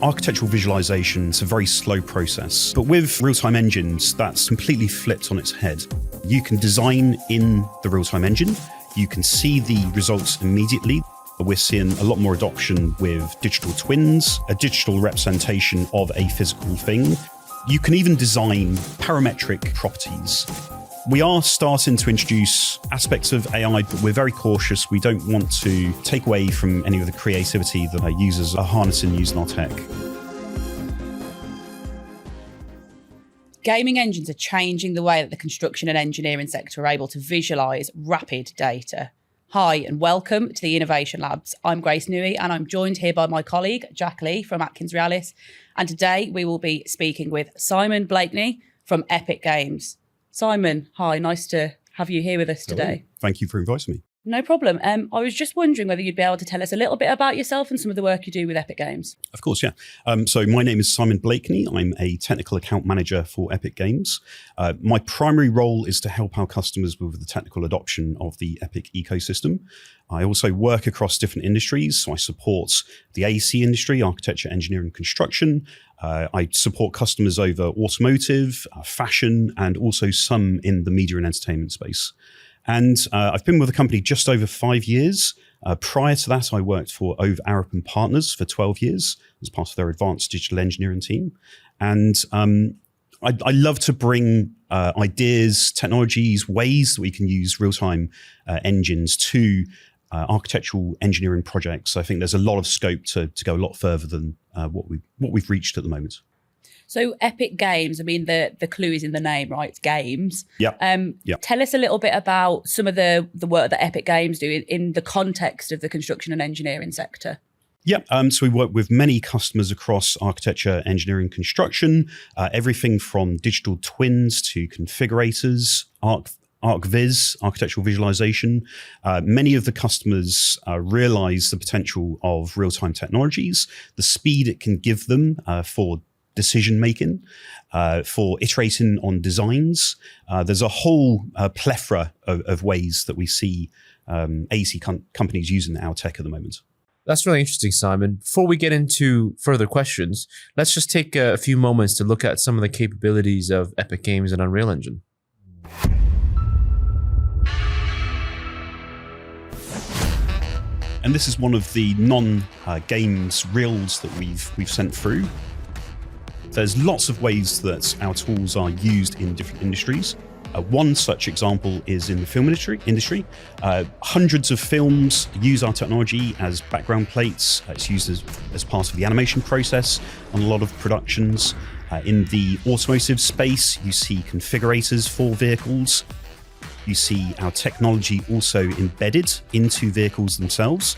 architectural visualization is a very slow process, but with real-time engines, that's completely flipped on its head. You can design in the real-time engine, you can see the results immediately. We're seeing a lot more adoption with digital twins, a digital representation of a physical thing. You can even design parametric properties. We are starting to introduce aspects of AI, but we're very cautious. We don't want to take away from any of the creativity that our users are harnessing using our tech. Gaming engines are changing the way that the construction and engineering sector are able to visualize rapid data. Hi, and welcome to the Innovation Labs. I'm Grace Newey, and I'm joined here by my colleague, Jack Lee from Atkins Realis. And today we will be speaking with Simon Blakeney from Epic Games. Simon, hi, nice to have you here with us today. Hello. Thank you for inviting me. No problem. I was just wondering whether you'd be able to tell us a little bit about yourself and some of the work you do with Epic Games. Of course, yeah. So my name is Simon Blakeney. I'm a technical account manager for Epic Games. My primary role is to help our customers with the technical adoption of the Epic ecosystem. I also work across different industries. So I support the AEC industry, architecture, engineering, construction. I support customers over automotive, fashion, and also some in the media and entertainment space. And I've been with the company just over 5 years. Prior to that, I worked for Over Arup and Partners for 12 years as part of their advanced digital engineering team. And I love to bring ideas, technologies, ways that we can use real-time engines to architectural engineering projects. I think there's a lot of scope to go a lot further than what we've reached at the moment. So Epic Games, I mean, the clue is in the name, right? It's games. Yeah. Tell us a little bit about some of the work that Epic Games do in the context of the construction and engineering sector. Yeah, so we work with many customers across architecture, engineering, construction, everything from digital twins to configurators, ArcViz, architectural visualization. Many of the customers realize the potential of real-time technologies, the speed it can give them for decision-making, for iterating on designs. There's a whole plethora of ways that we see AEC companies using our tech at the moment. That's really interesting, Simon. Before we get into further questions, let's just take a few moments to look at some of the capabilities of Epic Games and Unreal Engine. And this is one of the non-games reels that we've sent through. There's lots of ways that our tools are used in different industries. One such example is in the film industry. Hundreds of films use our technology as background plates. It's used as part of the animation process on a lot of productions. In the automotive space, you see configurators for vehicles. You see our technology also embedded into vehicles themselves.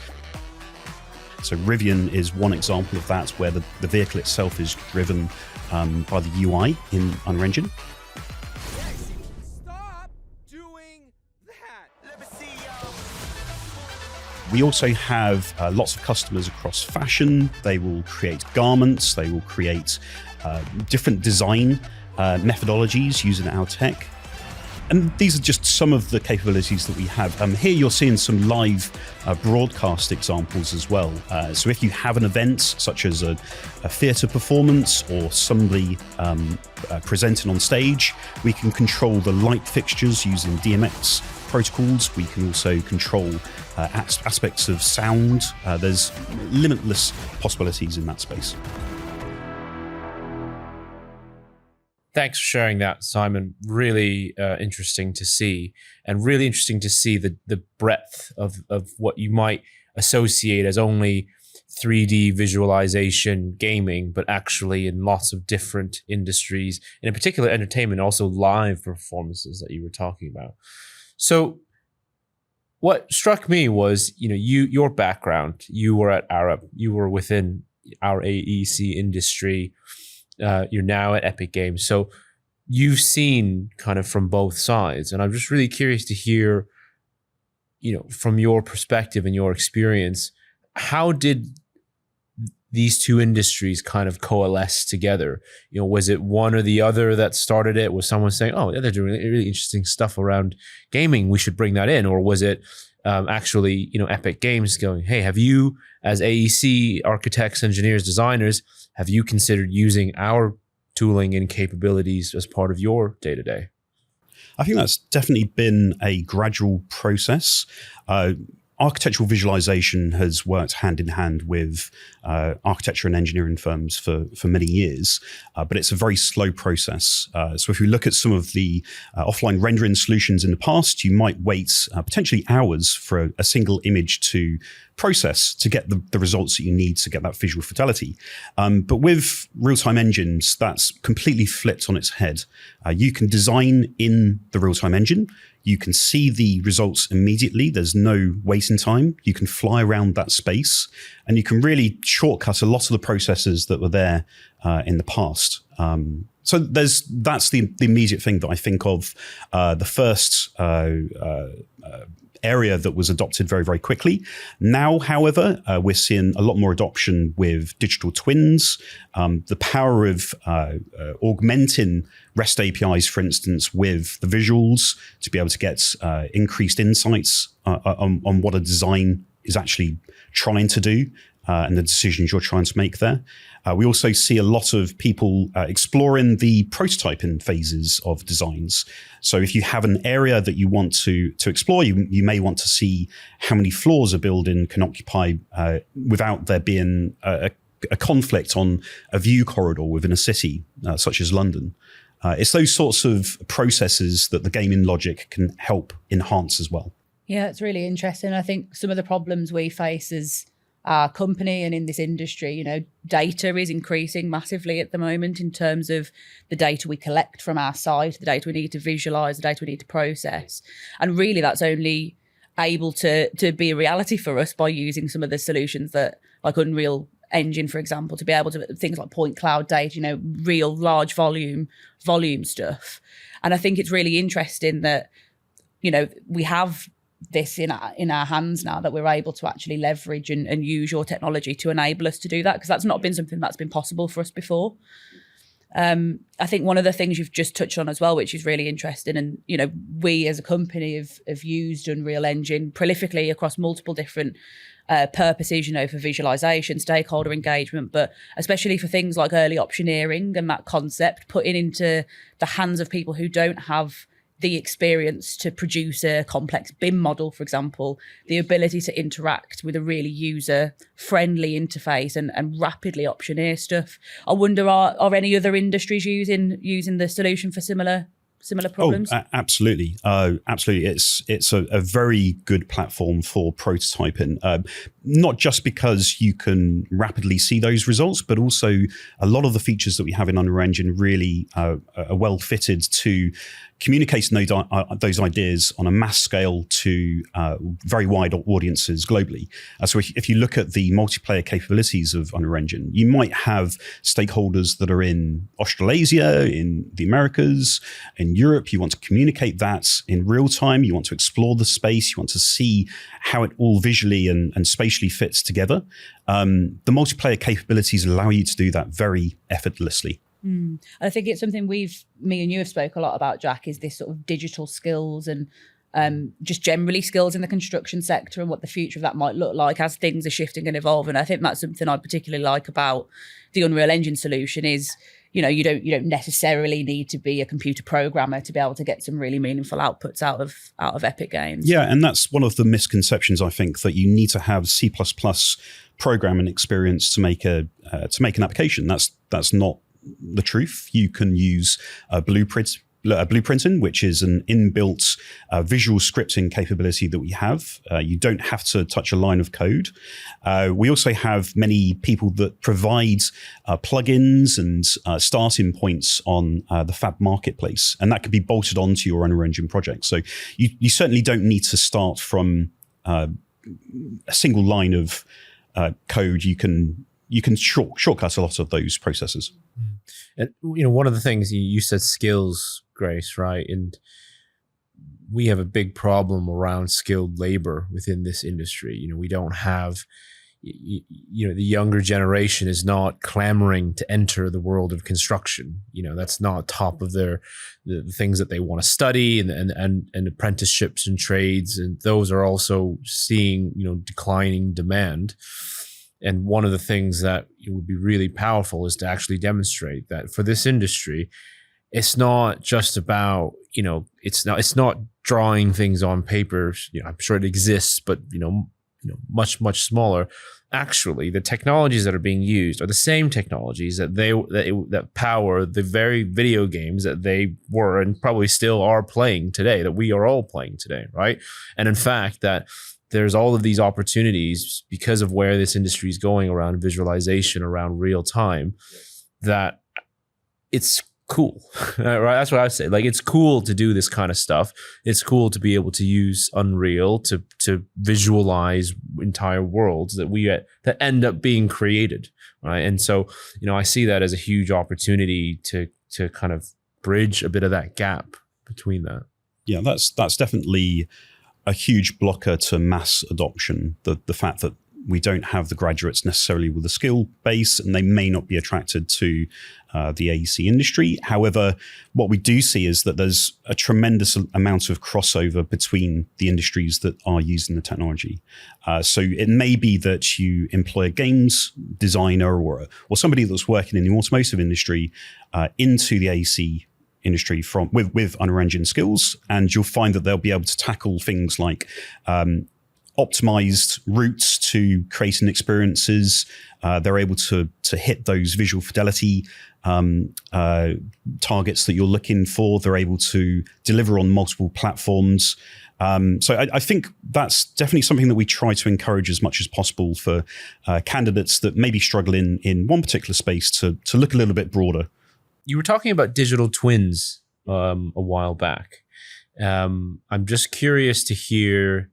So Rivian is one example of that, where the vehicle itself is driven by the UI in Unreal Engine. Stop doing that. Let me see We also have lots of customers across fashion. They will create garments. They will create different design methodologies using our tech. And these are just some of the capabilities that we have. Here you're seeing some live broadcast examples as well. So if you have an event such as a theatre performance or somebody presenting on stage, we can control the light fixtures using DMX protocols. We can also control aspects of sound. There's limitless possibilities in that space. Thanks for sharing that, Simon. Really interesting to see, and really interesting to see the breadth of what you might associate as only 3D visualization gaming, but actually in lots of different industries, and in particular entertainment, also live performances that you were talking about. So what struck me was, your background. You were at Arup, you were within our AEC industry. You're now at Epic Games. So you've seen kind of from both sides. And I'm just really curious to hear, from your perspective and your experience, how did these two industries kind of coalesce together? Was it one or the other that started it? Was someone saying, oh, yeah, they're doing really interesting stuff around gaming, we should bring that in? Or was it actually, Epic Games going, hey, have you, as AEC architects, engineers, designers, have you considered using our tooling and capabilities as part of your day-to-day? I think that's definitely been a gradual process. Architectural visualization has worked hand in hand with architecture and engineering firms for many years, but it's a very slow process. So if you look at some of the offline rendering solutions in the past, you might wait potentially hours for a single image to process to get the results that you need to get that visual fidelity. But with real-time engines, that's completely flipped on its head. You can design in the real-time engine. You can see the results immediately. There's no waiting time. You can fly around that space, and you can really shortcut a lot of the processes that were there in the past. So that's the immediate thing that I think of. The first area that was adopted very, very quickly. Now, however, we're seeing a lot more adoption with digital twins. The power of augmenting REST APIs, for instance, with the visuals to be able to get increased insights on what a design is actually trying to do and the decisions you're trying to make there. We also see a lot of people exploring the prototyping phases of designs. So if you have an area that you want to explore, you may want to see how many floors a building can occupy without there being a conflict on a view corridor within a city, such as London. It's those sorts of processes that the gaming logic can help enhance as well. Yeah, it's really interesting. I think some of the problems we face as our company and in this industry, data is increasing massively at the moment in terms of the data we collect from our site, the data we need to visualize, the data we need to process. And really that's only able to be a reality for us by using some of the solutions that, like Unreal Engine, for example, to be able to, things like point cloud data, real large volume stuff. And I think it's really interesting that, we have this in our hands now, that we're able to actually leverage and use your technology to enable us to do that, because that's not been something that's been possible for us before. I think one of the things you've just touched on as well, which is really interesting, and we as a company have used Unreal Engine prolifically across multiple different purposes, for visualization, stakeholder engagement, but especially for things like early optioneering and that concept, putting into the hands of people who don't have the experience to produce a complex BIM model, for example, the ability to interact with a really user-friendly interface and rapidly optioneer stuff. I wonder, are any other industries using the solution for similar problems? Absolutely. Absolutely. It's a very good platform for prototyping, not just because you can rapidly see those results, but also a lot of the features that we have in Unreal Engine really are well fitted to communicating those ideas on a mass scale to very wide audiences globally. So if you look at the multiplayer capabilities of Unreal Engine, you might have stakeholders that are in Australasia, in the Americas, in Europe. You want to communicate that in real time. You want to explore the space. You want to see how it all visually and spatially fits together. The multiplayer capabilities allow you to do that very effortlessly. I think it's something me and you have spoke a lot about, Jack, is this sort of digital skills and just generally skills in the construction sector and what the future of that might look like as things are shifting and evolving. I think that's something I particularly like about the Unreal Engine solution is, you don't necessarily need to be a computer programmer to be able to get some really meaningful outputs out of Epic Games. Yeah, and that's one of the misconceptions, I think, that you need to have C++ programming experience to make an application. That's not the truth. You can use blueprinting, which is an inbuilt visual scripting capability that we have. You don't have to touch a line of code. We also have many people that provide plugins and starting points on the Fab Marketplace, and that could be bolted onto your Unreal Engine project. So you certainly don't need to start from a single line of code. You can shortcut a lot of those processes. And one of the things you said, skills, Grace, right? And we have a big problem around skilled labor within this industry. We don't have the younger generation is not clamoring to enter the world of construction. That's not top of the things that they want to study, and apprenticeships and trades, and those are also seeing declining demand. And one of the things that it would be really powerful is to actually demonstrate that for this industry, it's not just about, it's not drawing things on paper. I'm sure it exists, but much, much smaller. Actually, the technologies that are being used are the same technologies that power the very video games that they were and probably still are playing today, that we are all playing today, right? And in fact, that there's all of these opportunities because of where this industry is going around visualization, around real time, that it's cool, right? That's what I would say. Like, it's cool to do this kind of stuff. It's cool to be able to use Unreal to visualize entire worlds that end up being created, right? And so, I see that as a huge opportunity to kind of bridge a bit of that gap between that. Yeah, that's definitely a huge blocker to mass adoption. The fact that we don't have the graduates necessarily with a skill base, and they may not be attracted to the AEC industry. However, what we do see is that there's a tremendous amount of crossover between the industries that are using the technology. So it may be that you employ a games designer or somebody that's working in the automotive industry into the AEC industry with Unreal Engine skills, and you'll find that they'll be able to tackle things like optimized routes to creating experiences. They're able to hit those visual fidelity targets that you're looking for. They're able to deliver on multiple platforms. So I think that's definitely something that we try to encourage as much as possible for candidates that maybe struggle in one particular space to look a little bit broader. You were talking about digital twins a while back. I'm just curious to hear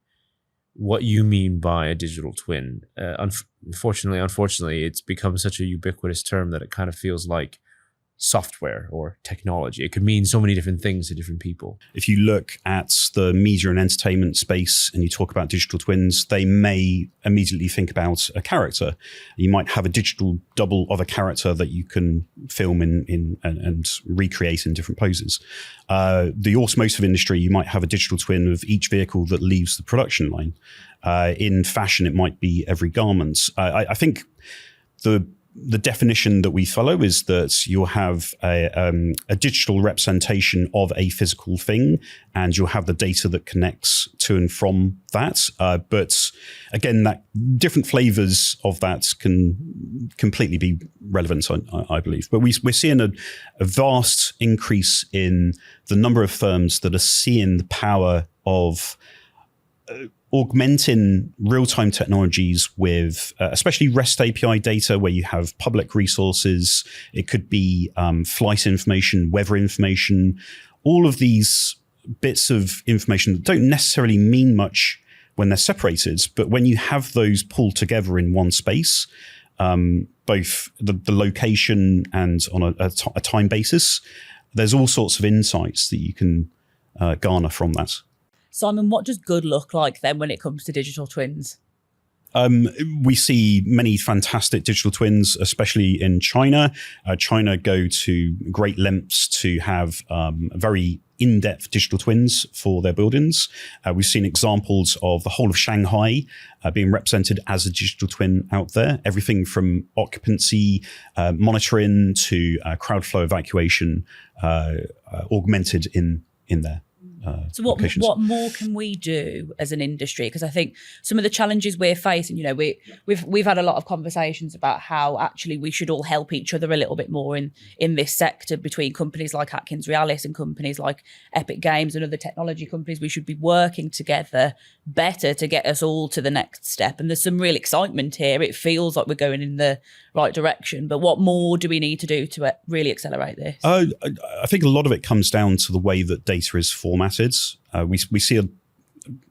what you mean by a digital twin. Unfortunately, it's become such a ubiquitous term that it kind of feels like software or technology. It could mean so many different things to different people. If you look at the media and entertainment space and you talk about digital twins, they may immediately think about a character. You might have a digital double of a character that you can film and recreate in different poses. The automotive industry, you might have a digital twin of each vehicle that leaves the production line. In fashion, it might be every garment. I think the definition that we follow is that you'll have a digital representation of a physical thing, and you'll have the data that connects to and from that. But again, that different flavors of that can completely be relevant, I believe. But we're seeing a vast increase in the number of firms that are seeing the power of augmenting real-time technologies with especially REST API data, where you have public resources. It could be flight information, weather information, all of these bits of information that don't necessarily mean much when they're separated, but when you have those pulled together in one space, both the location and on a time basis, there's all sorts of insights that you can garner from that. Simon, what does good look like then when it comes to digital twins? We see many fantastic digital twins, especially in China. China go to great lengths to have very in-depth digital twins for their buildings. We've seen examples of the whole of Shanghai being represented as a digital twin out there. Everything from occupancy monitoring to crowd flow evacuation augmented in there. So what more can we do as an industry? Because I think some of the challenges we're facing, we've had a lot of conversations about how actually we should all help each other a little bit more in this sector, between companies like Atkins Realis and companies like Epic Games and other technology companies. We should be working together better to get us all to the next step. And there's some real excitement here. It feels like we're going in the right direction. But what more do we need to do to really accelerate this? I think a lot of it comes down to the way that data is formatted. We see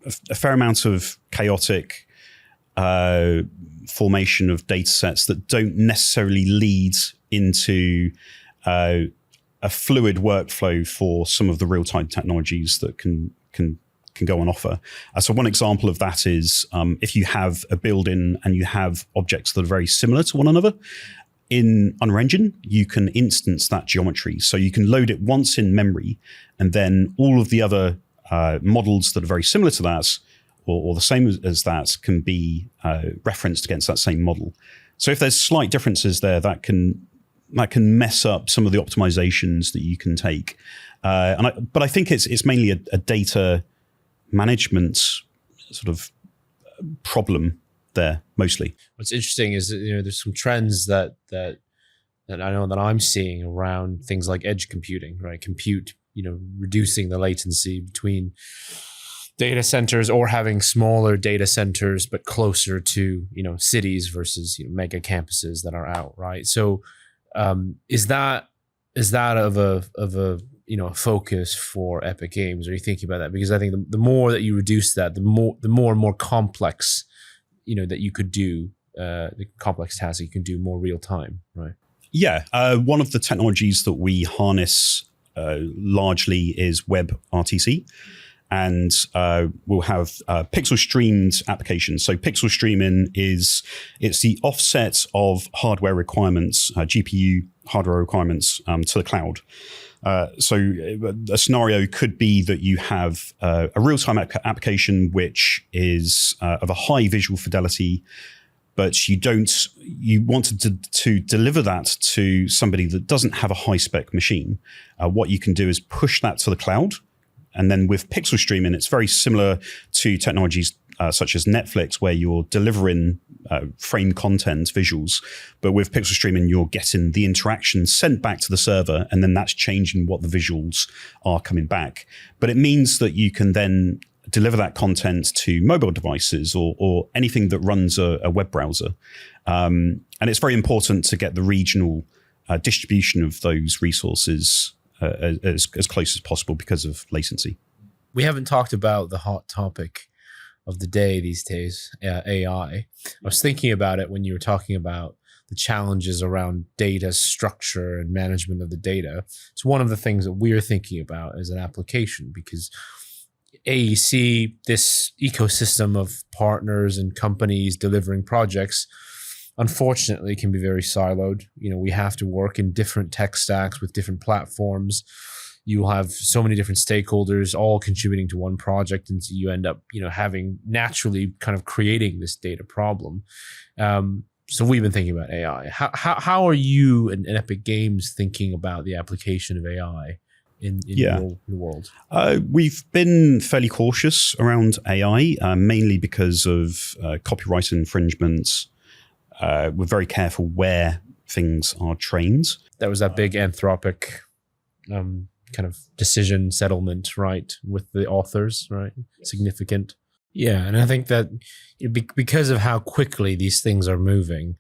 a fair amount of chaotic formation of data sets that don't necessarily lead into a fluid workflow for some of the real-time technologies that can can go on offer. So one example of that is if you have a building and you have objects that are very similar to one another, in Unreal Engine, you can instance that geometry. So you can load it once in memory, and then all of the other models that are very similar to that or the same as that can be referenced against that same model. So if there's slight differences there, that can mess up some of the optimizations that you can take. But I think it's mainly a data management sort of problem there mostly. What's interesting is that, there's some trends that I know that I'm seeing around things like edge computing, right? Compute, reducing the latency between data centers or having smaller data centers but closer to cities versus mega campuses that are out, right? So is that of a focus for Epic Games? Are you thinking about that? Because I think the more that you reduce that, the more and more complex that you could do, the complex tasks you can do more real time, right? Yeah, one of the technologies that we harness largely is WebRTC. And we'll have pixel streamed applications. So pixel streaming it's the offset of hardware requirements, GPU hardware requirements to the cloud. So a scenario could be that you have a real-time application which is of a high visual fidelity, but you wanted to deliver that to somebody that doesn't have a high-spec machine. What you can do is push that to the cloud. And then with pixel streaming, it's very similar to technologies such as Netflix, where you're delivering frame content, visuals. But with pixel streaming, you're getting the interaction sent back to the server, and then that's changing what the visuals are coming back. But it means that you can then deliver that content to mobile devices or anything that runs a web browser. And it's very important to get the regional distribution of those resources as close as possible because of latency. We haven't talked about the hot topic of the day these days, AI. I was thinking about it when you were talking about the challenges around data structure and management of the data. It's one of the things that we're thinking about as an application, because AEC, this ecosystem of partners and companies delivering projects, unfortunately can be very siloed. We have to work in different tech stacks with different platforms. You'll have so many different stakeholders all contributing to one project, and so you end up, having naturally kind of creating this data problem. So we've been thinking about AI. How are you and Epic Games thinking about the application of AI in your world? We've been fairly cautious around AI, mainly because of copyright infringements. We're very careful where things are trained. That was that big Anthropic kind of decision settlement, right, with the authors, right? Yes. Significant. Yeah, and I think that because of how quickly these things are moving,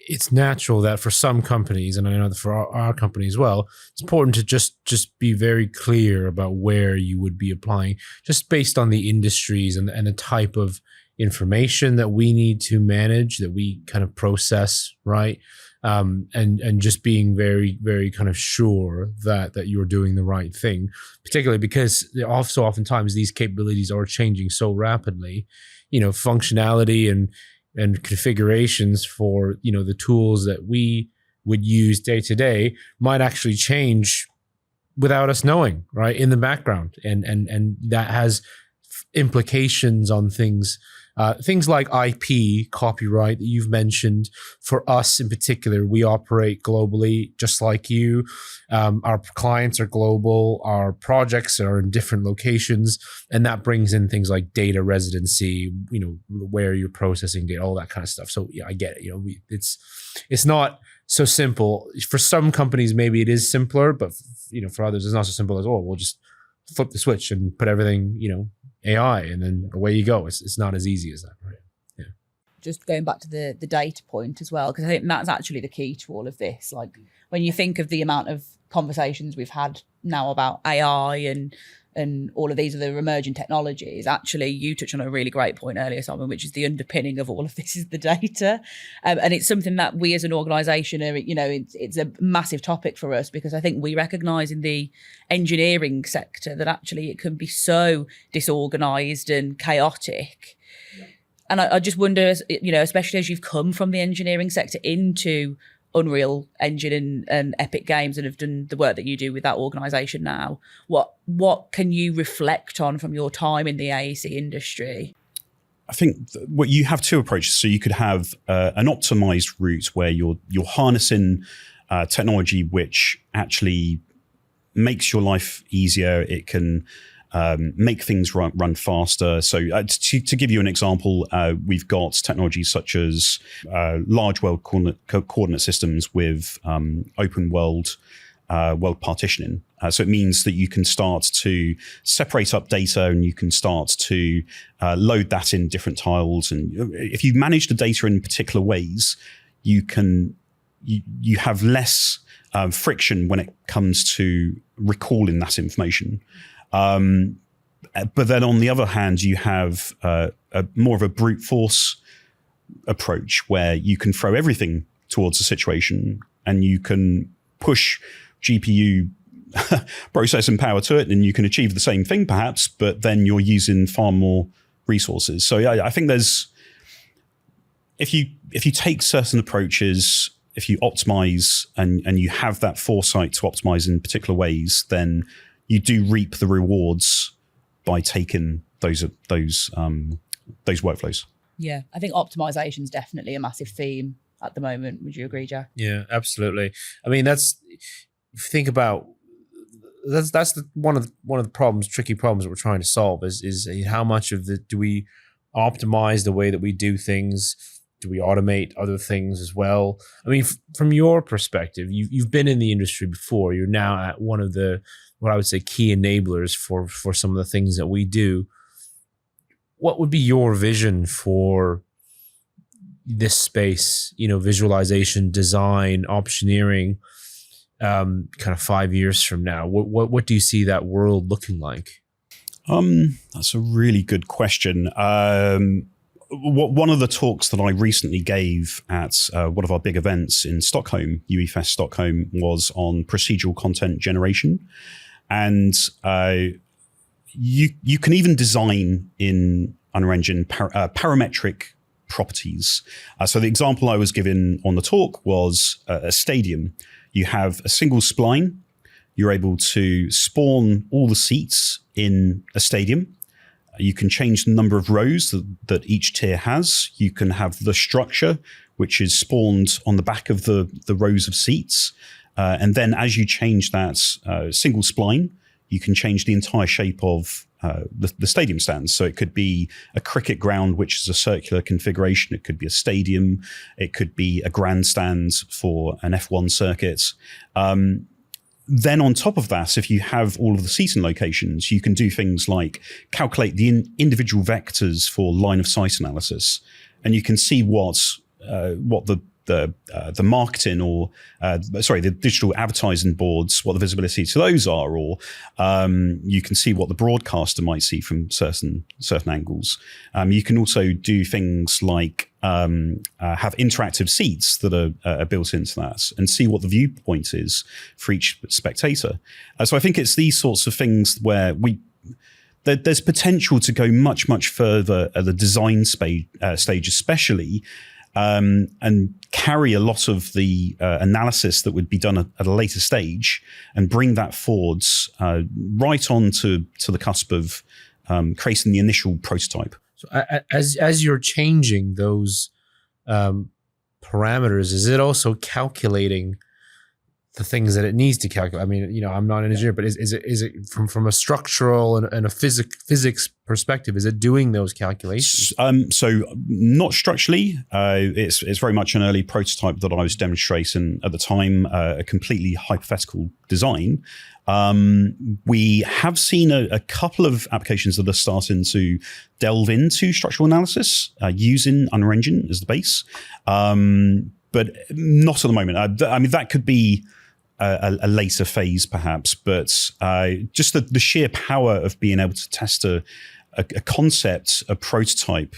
it's natural that for some companies, and I know that for our company as well, it's important to just be very clear about where you would be applying, just based on the industries and the type of information that we need to manage, that we kind of process, right? And just being very, very kind of sure that you're doing the right thing, particularly because so oftentimes these capabilities are changing so rapidly. Functionality and configurations for the tools that we would use day to day might actually change without us knowing, right, in the background, and that has implications on things like IP, copyright that you've mentioned. For us in particular, we operate globally, just like you. Our clients are global. Our projects are in different locations, and that brings in things like data residency, where you're processing data, all that kind of stuff. So yeah, I get it. It's not so simple. For some companies, maybe it is simpler, but for others, it's not so simple as, we'll just flip the switch and put everything, AI, and then away you go. It's not as easy as that, right? Yeah. Just going back to the data point as well, because I think that's actually the key to all of this. Like when you think of the amount of conversations we've had now about AI and and all of these other emerging technologies, actually, you touched on a really great point earlier, Simon, which is the underpinning of all of this is the data. And it's something that we as an organisation are, it's a massive topic for us, because I think we recognise in the engineering sector that actually it can be so disorganised and chaotic. Yeah. And I just wonder, especially as you've come from the engineering sector into Unreal Engine and Epic Games and have done the work that you do with that organisation now, what can you reflect on from your time in the AEC industry? I think what you have two approaches. So you could have an optimized route where you're harnessing technology which actually makes your life easier. It can make things run faster. So to give you an example, we've got technologies such as large world coordinate systems with open world partitioning. So it means that you can start to separate up data and you can start to load that in different tiles. And if you manage the data in particular ways, you have less friction when it comes to recalling that information. But then on the other hand, you have more of a brute force approach where you can throw everything towards a situation and you can push GPU processing power to it and you can achieve the same thing perhaps, but then you're using far more resources. So I think if you take certain approaches, if you optimize and you have that foresight to optimize in particular ways, then you do reap the rewards by taking those workflows. Yeah, I think optimization is definitely a massive theme at the moment. Would you agree, Jack? Yeah, absolutely. I mean, think about that's one of the tricky problems that we're trying to solve is how much of do we optimize the way that we do things? Do we automate other things as well? I mean, from your perspective, you've been in the industry before. You're now at one of the, what I would say, key enablers for some of the things that we do. What would be your vision for this space, visualization, design, optioneering, kind of 5 years from now? What do you see that world looking like? That's a really good question. One of the talks that I recently gave at one of our big events in Stockholm, UEFest Stockholm, was on procedural content generation. And you can even design in Unreal Engine parametric properties. So the example I was given on the talk was a stadium. You have a single spline. You're able to spawn all the seats in a stadium. You can change the number of rows that each tier has. You can have the structure, which is spawned on the back of the rows of seats. And then as you change that single spline, you can change the entire shape of the stadium stands. So it could be a cricket ground, which is a circular configuration. It could be a stadium. It could be a grandstand for an F1 circuit. Then on top of that, if you have all of the seating locations, you can do things like calculate the individual vectors for line of sight analysis. And you can see what the marketing or the digital advertising boards, what the visibility to those are, or you can see what the broadcaster might see from certain angles. You can also do things like have interactive seats that are built into that and see what the viewpoint is for each spectator. So I think it's these sorts of things where there's potential to go much, much further at the design stage, especially, and carry a lot of the analysis that would be done at a later stage and bring that forwards right on to the cusp of creating the initial prototype. So as you're changing those parameters, is it also calculating the things that it needs to calculate? I mean, I'm not an engineer, but is it from a structural and a physics perspective, is it doing those calculations? So not structurally. It's very much an early prototype that I was demonstrating at the time, a completely hypothetical design. We have seen a couple of applications that are starting to delve into structural analysis using Unreal Engine as the base, but not at the moment. I mean, that could be a later phase, perhaps. But just the sheer power of being able to test a concept, a prototype,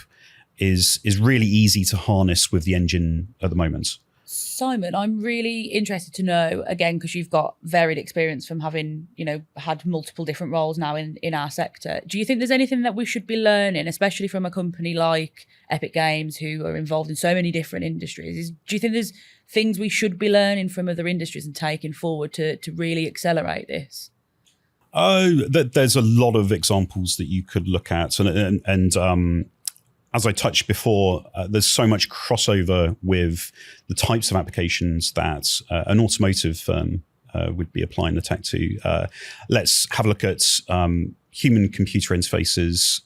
is really easy to harness with the engine at the moment. Simon, I'm really interested to know, again, because you've got varied experience from having, had multiple different roles now in our sector. Do you think there's anything that we should be learning, especially from a company like Epic Games, who are involved in so many different industries? Do you think there's things we should be learning from other industries and taking forward to really accelerate this? There's a lot of examples that you could look at. And as I touched before, there's so much crossover with the types of applications that an automotive firm would be applying the tech to. Let's have a look at human-computer interfaces.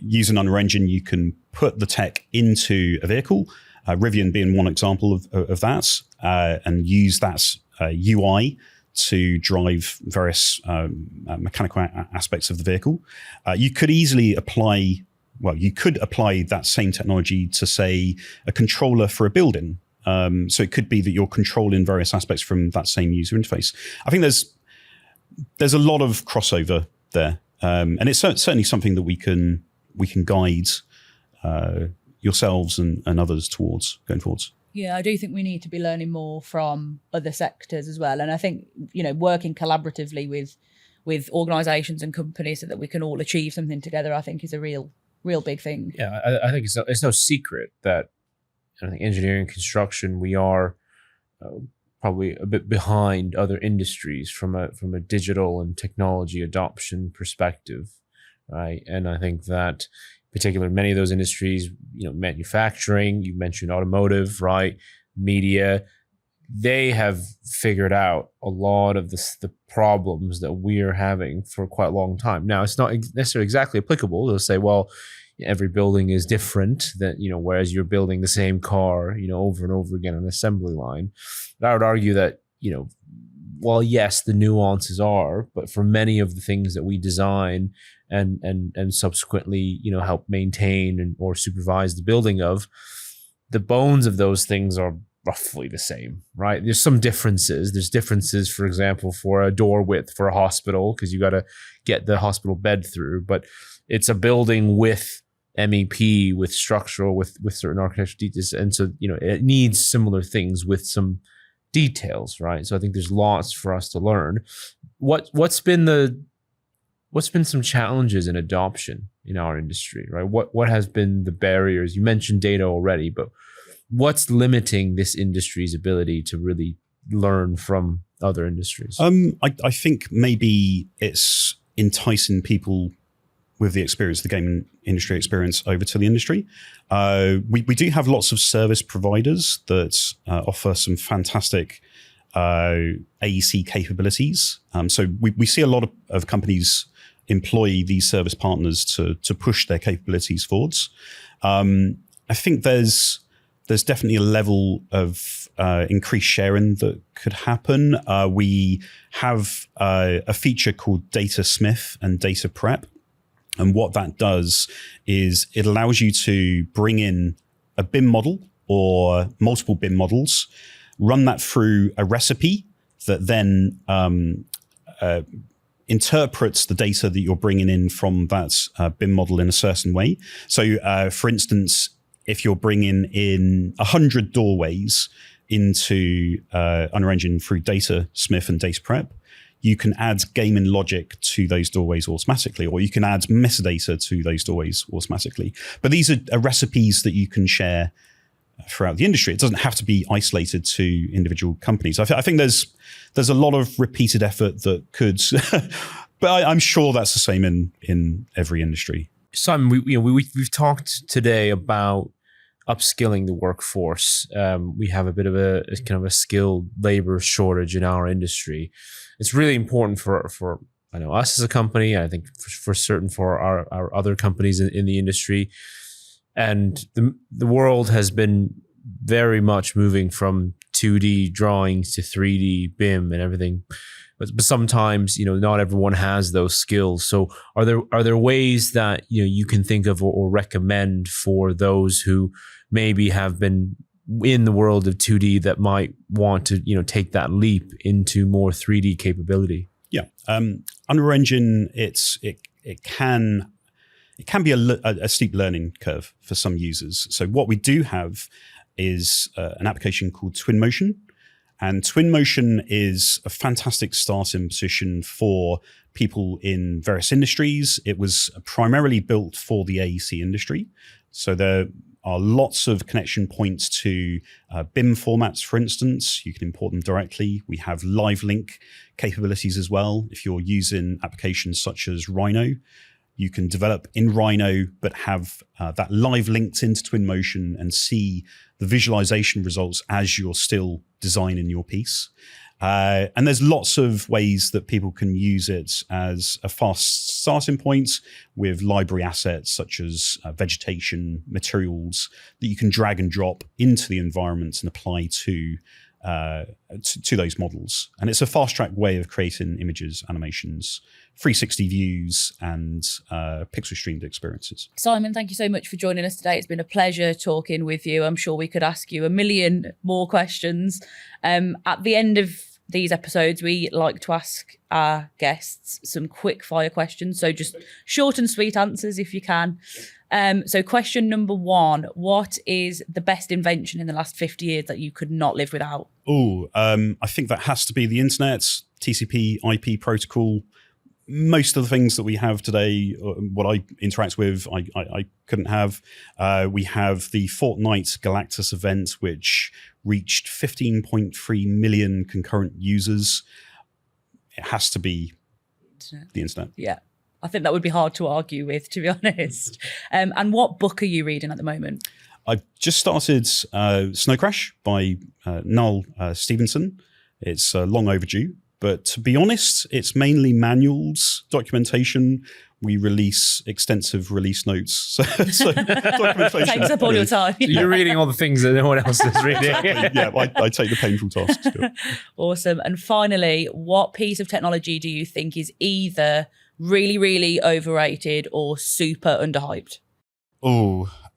Using Unreal Engine, you can put the tech into a vehicle, Rivian being one example of that, and use that UI to drive various mechanical aspects of the vehicle. You could apply that same technology to, say, a controller for a building. So it could be that you're controlling various aspects from that same user interface. I think there's a lot of crossover there, and it's certainly something that we can guide yourselves and others towards going forwards. Yeah, I do think we need to be learning more from other sectors as well. And I think, working collaboratively with organisations and companies so that we can all achieve something together, I think is a real big thing. Yeah, I think it's no secret that I think engineering and construction, we are probably a bit behind other industries from a digital and technology adoption perspective, right? And I think that particular many of those industries, manufacturing, you mentioned automotive, right? Media, they have figured out a lot of the problems that we are having for quite a long time. Now, it's not necessarily exactly applicable. They'll say, well, every building is different, that, whereas you're building the same car, over and over again on an assembly line. But I would argue that, well, yes, the nuances are, but for many of the things that we design and subsequently, help maintain or supervise the building of, the bones of those things are roughly the same, right? There's some differences. There's differences, for example, for a door width for a hospital, because you got to get the hospital bed through, but it's a building with MEP, with structural, with certain architectural details. And so, it needs similar things with some details, right? So I think there's lots for us to learn. What's been some challenges in adoption in our industry, right? What has been the barriers? You mentioned data already, but what's limiting this industry's ability to really learn from other industries? I think maybe it's enticing people with the experience, the gaming industry experience, over to the industry. We do have lots of service providers that offer some fantastic AEC capabilities. So we see a lot of companies employ these service partners to push their capabilities forwards. I think there's definitely a level of increased sharing that could happen. We have a feature called Data Smith and Data Prep. And what that does is it allows you to bring in a BIM model or multiple BIM models, run that through a recipe that then interprets the data that you're bringing in from that BIM model in a certain way. So, for instance, if you're bringing in 100 doorways into Unreal Engine through Data Smith and Data Prep, you can add gaming logic to those doorways automatically, or you can add metadata to those doorways automatically. But these are recipes that you can share throughout the industry. It doesn't have to be isolated to individual companies. I think there's a lot of repeated effort that could, but I'm sure that's the same in every industry. Simon, we've talked today about upskilling the workforce. We have a bit of a kind of a skilled labor shortage in our industry. It's really important for I know us as a company. I think for certain for our other companies in the industry, and the world has been very much moving from 2D drawings to 3D BIM and everything. But sometimes, not everyone has those skills. So are there ways that you can think of or recommend for those who maybe have been in the world of 2D that might want to, take that leap into more 3D capability? Yeah, Unreal Engine, it can be a steep learning curve for some users. So what we do have is an application called Twinmotion. And Twinmotion is a fantastic starting position for people in various industries. It was primarily built for the AEC industry. So there are lots of connection points to BIM formats, for instance. You can import them directly. We have live link capabilities as well. If you're using applications such as Rhino, you can develop in Rhino, but have that live linked into Twinmotion and see the visualization results as you're still designing your piece. And there's lots of ways that people can use it as a fast starting point with library assets such as vegetation, materials that you can drag and drop into the environment and apply to those models. And it's a fast track way of creating images, animations, 360 views, and pixel streamed experiences. Simon, thank you so much for joining us today. It's been a pleasure talking with you. I'm sure we could ask you a million more questions. At the end of these episodes, we like to ask our guests some quick fire questions. So just short and sweet answers if you can. So question number 1, what is the best invention in the last 50 years that you could not live without? I think that has to be the internet, TCP, IP protocol. Most of the things that we have today, what I interact with, I couldn't have. We have the Fortnite Galactus event, which reached 15.3 million concurrent users. It has to be the internet. Yeah, I think that would be hard to argue with, to be honest. And what book are you reading at the moment? I've just started Snow Crash by Noel Stevenson. It's long overdue. But to be honest, it's mainly manuals, documentation. We release extensive release notes. So documentation takes up all your time. You're reading all the things that no one else is reading. Exactly. Yeah, I take the painful tasks. Awesome. And finally, what piece of technology do you think is either really, really overrated or super underhyped?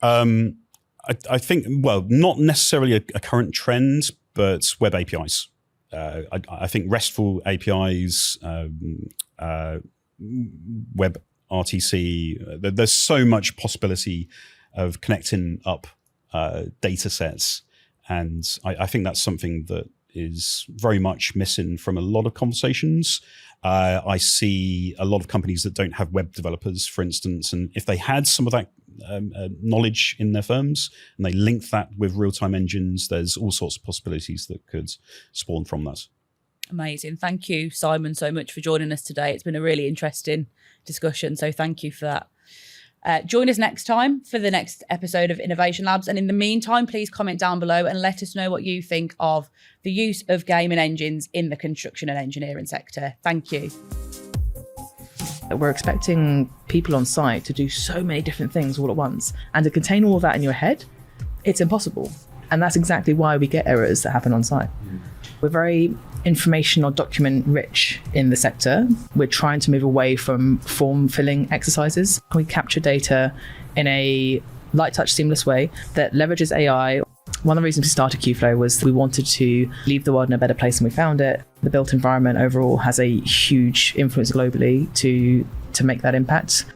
I think, well, not necessarily a current trend, but web APIs. I think RESTful APIs, web RTC, there's so much possibility of connecting up data sets. And I think that's something that is very much missing from a lot of conversations. I see a lot of companies that don't have web developers, for instance, and if they had some of that knowledge in their firms and they link that with real-time engines, there's all sorts of possibilities that could spawn from that. Amazing. Thank you, Simon, so much for joining us today. It's been a really interesting discussion, so thank you for that. Join us next time for the next episode of Innovation Labs. And in the meantime, please comment down below and let us know what you think of the use of gaming engines in the construction and engineering sector. Thank you. We're expecting people on site to do so many different things all at once, and to contain all of that in your head, it's impossible. And that's exactly why we get errors that happen on site. We're very information or document rich in the sector. We're trying to move away from form filling exercises. We capture data in a light touch, seamless way that leverages AI. One of the reasons we started Qflow was we wanted to leave the world in a better place than we found it. The built environment overall has a huge influence globally to make that impact.